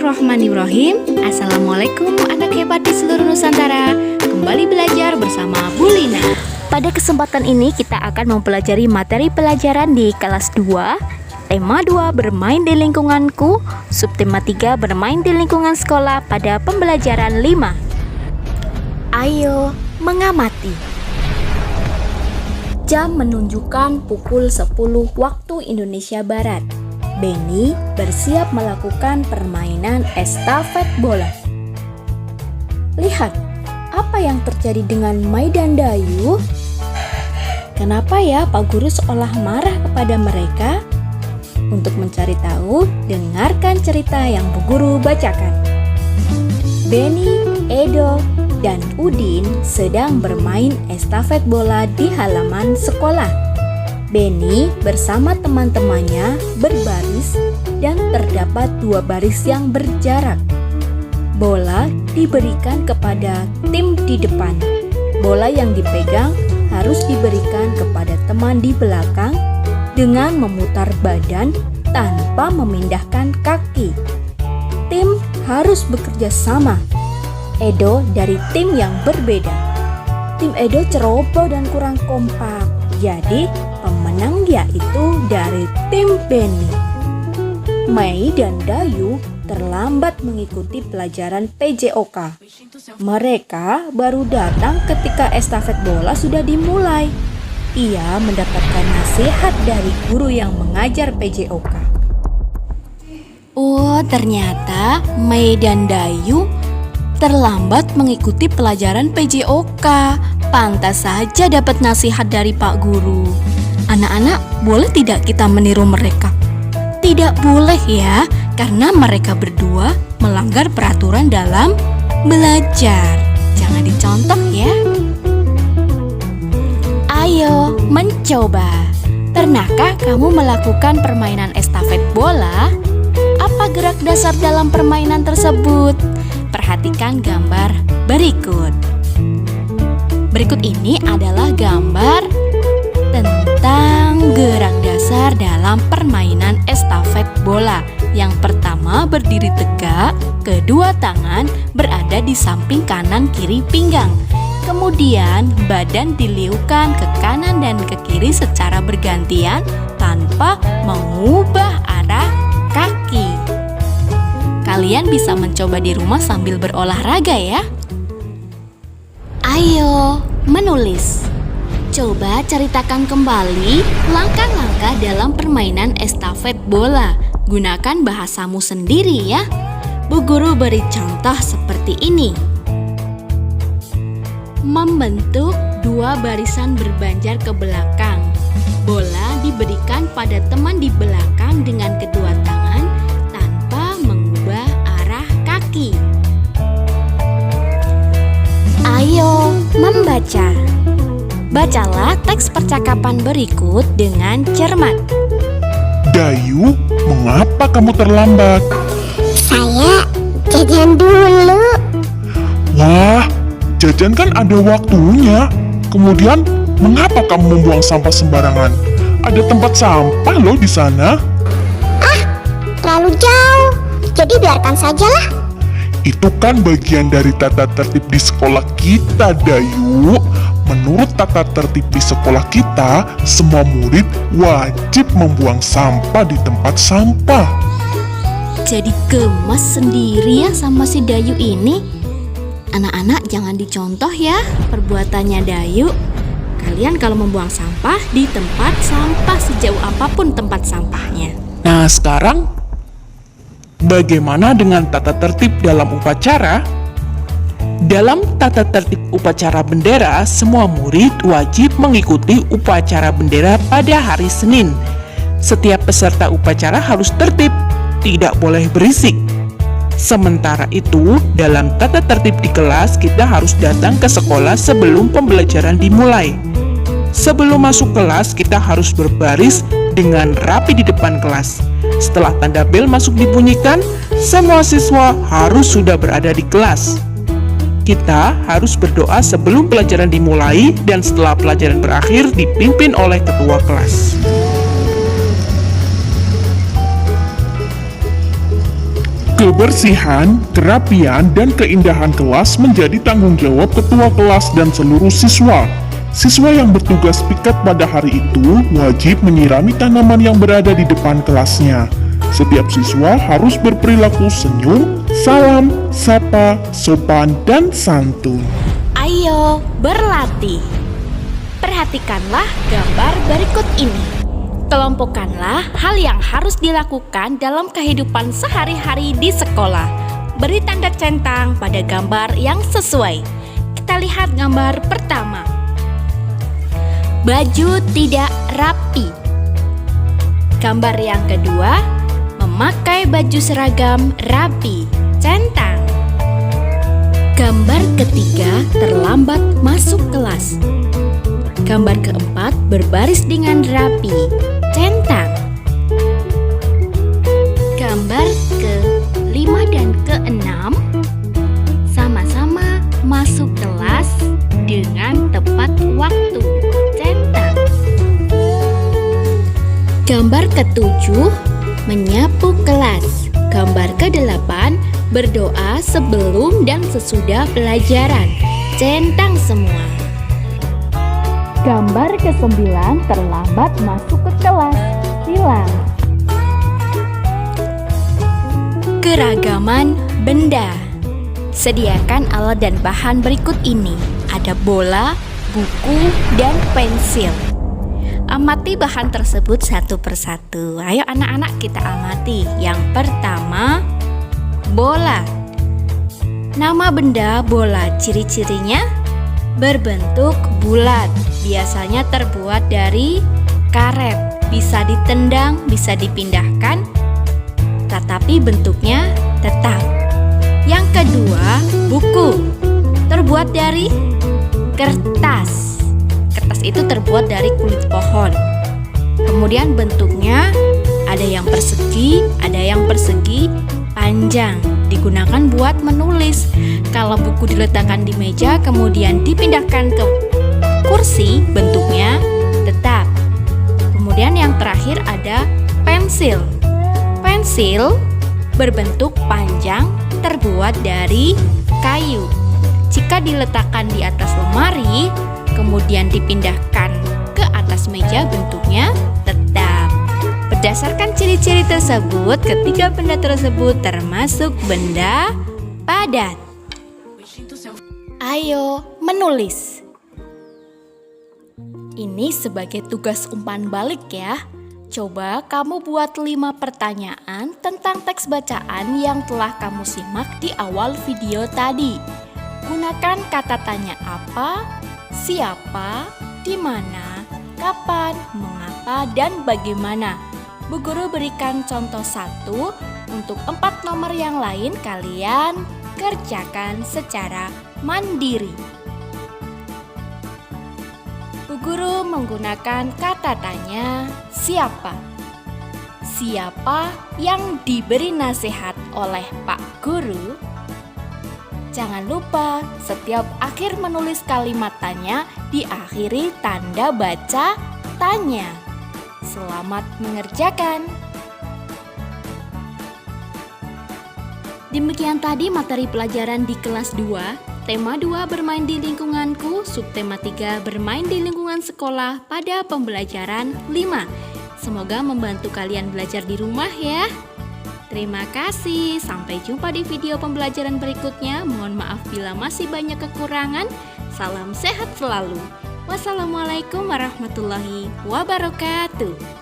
Bismillahirrahmanirrahim. Assalamualaikum anak hebat di seluruh Nusantara. Kembali belajar bersama Bu Lina. Pada kesempatan ini kita akan mempelajari materi pelajaran di kelas 2. Tema 2 bermain di lingkunganku. Subtema 3 bermain di lingkungan sekolah pada pembelajaran 5. Ayo mengamati. Jam menunjukkan pukul 10 waktu Indonesia Barat. Benny bersiap melakukan permainan estafet bola. Lihat, apa yang terjadi dengan Mai dan Dayu? Kenapa ya Pak Guru seolah marah kepada mereka? Untuk mencari tahu, dengarkan cerita yang Bu Guru bacakan. Benny, Edo, dan Udin sedang bermain estafet bola di halaman sekolah. Benny bersama teman-temannya berbaris dan terdapat 2 baris yang berjarak. Bola diberikan kepada tim di depan. Bola yang dipegang harus diberikan kepada teman di belakang dengan memutar badan tanpa memindahkan kaki. Tim harus bekerja sama. Edo dari tim yang berbeda. Tim Edo ceroboh dan kurang kompak. Jadi pemenang yaitu dari tim Benny. Mai dan Dayu terlambat mengikuti pelajaran PJOK. Mereka baru datang ketika estafet bola sudah dimulai. Ia mendapatkan nasihat dari guru yang mengajar PJOK. Oh, ternyata Mai dan Dayu terlambat mengikuti pelajaran PJOK. Pantas saja dapat nasihat dari Pak Guru. Anak-anak, boleh tidak kita meniru mereka? Tidak boleh ya, karena mereka berdua melanggar peraturan dalam belajar. Jangan dicontoh ya. Ayo mencoba. Pernahkah kamu melakukan permainan estafet bola? Apa gerak dasar dalam permainan tersebut? Perhatikan gambar berikut. Berikut ini adalah gambar tentang gerak dasar dalam permainan estafet bola. Yang pertama, berdiri tegak, kedua tangan berada di samping kanan kiri pinggang. Kemudian badan diliukan ke kanan dan ke kiri secara bergantian tanpa mengubah arah kaki. Kalian bisa mencoba di rumah sambil berolahraga ya. Ayo menulis. Coba ceritakan kembali langkah-langkah dalam permainan estafet bola. Gunakan bahasamu sendiri ya. Bu Guru beri contoh seperti ini. Membentuk 2 barisan berbanjar ke belakang. Bola diberikan pada teman di belakang dengan kedua tangan tanpa mengubah arah kaki. Ayo membaca. Bacalah teks percakapan berikut dengan cermat. Dayu, mengapa kamu terlambat? Saya jajan dulu. Wah, jajan kan ada waktunya. Kemudian, mengapa kamu membuang sampah sembarangan? Ada tempat sampah loh di sana. Terlalu jauh, jadi biarkan sajalah. Itu kan bagian dari tata tertib di sekolah kita, Dayu. Menurut tata tertib di sekolah kita, semua murid wajib membuang sampah di tempat sampah. Jadi gemas sendiri ya sama si Dayu ini. Anak-anak jangan dicontoh ya perbuatannya Dayu. Kalian kalau membuang sampah di tempat sampah sejauh apapun tempat sampahnya. Nah, sekarang bagaimana dengan tata tertib dalam upacara? Dalam tata tertib upacara bendera, semua murid wajib mengikuti upacara bendera pada hari Senin. Setiap peserta upacara harus tertib, tidak boleh berisik. Sementara itu, dalam tata tertib di kelas, kita harus datang ke sekolah sebelum pembelajaran dimulai. Sebelum masuk kelas, kita harus berbaris dengan rapi di depan kelas. Setelah tanda bel masuk dibunyikan, semua siswa harus sudah berada di kelas. Kita harus berdoa sebelum pelajaran dimulai dan setelah pelajaran berakhir dipimpin oleh ketua kelas. Kebersihan, kerapian, dan keindahan kelas menjadi tanggung jawab ketua kelas dan seluruh siswa. Siswa yang bertugas piket pada hari itu wajib menyirami tanaman yang berada di depan kelasnya. Setiap siswa harus berperilaku senyum, salam, sapa, sopan, dan santun. Ayo berlatih. Perhatikanlah gambar berikut ini. Kelompokkanlah hal yang harus dilakukan dalam kehidupan sehari-hari di sekolah. Beri tanda centang pada gambar yang sesuai. Kita lihat gambar pertama. Baju tidak rapi. Gambar yang kedua, memakai baju seragam rapi. Centang. Gambar ketiga, terlambat masuk kelas. Gambar keempat, berbaris dengan rapi. Centang. Gambar ke-5 dan ke-6 sama-sama masuk kelas dengan tepat waktu. Centang. Gambar ke-7, menyapu kelas. Gambar ke-8, berdoa sebelum dan sesudah pelajaran. Centang semua. Gambar ke-9, terlambat masuk ke kelas. Silang. Keragaman benda. Sediakan alat dan bahan berikut ini. Ada bola, buku, dan pensil. Amati bahan tersebut satu persatu. Ayo anak-anak kita amati. Yang pertama, bola. Nama benda bola, ciri-cirinya berbentuk bulat. Biasanya terbuat dari karet. Bisa ditendang, bisa dipindahkan, tetapi bentuknya tetap. Yang kedua, buku. Terbuat dari kertas. Kertas itu terbuat dari kulit pohon. Kemudian bentuknya ada yang persegi, panjang. Digunakan buat menulis. Kalau buku diletakkan di meja kemudian dipindahkan ke kursi, bentuknya tetap. Kemudian yang terakhir ada pensil. Pensil berbentuk panjang, terbuat dari kayu. Jika diletakkan di atas lemari, kemudian dipindahkan ke atas meja, bentuknya tetap. Berdasarkan ciri-ciri tersebut, ketiga benda tersebut termasuk benda padat. Ayo menulis. Ini sebagai tugas umpan balik ya. Coba kamu buat 5 pertanyaan tentang teks bacaan yang telah kamu simak di awal video tadi. Gunakan kata tanya apa, siapa, di mana, kapan, mengapa, dan bagaimana. Bu Guru berikan contoh 1, untuk 4 nomor yang lain kalian kerjakan secara mandiri. Bu Guru menggunakan kata tanya siapa. Siapa yang diberi nasihat oleh Pak Guru? Jangan lupa setiap akhir menulis kalimat tanya diakhiri tanda baca tanya. Selamat mengerjakan. Demikian tadi materi pelajaran di kelas 2. Tema 2 bermain di lingkunganku, subtema 3 bermain di lingkungan sekolah pada pembelajaran 5. Semoga membantu kalian belajar di rumah ya. Terima kasih, sampai jumpa di video pembelajaran berikutnya. Mohon maaf bila masih banyak kekurangan. Salam sehat selalu. Wassalamualaikum warahmatullahi wabarakatuh.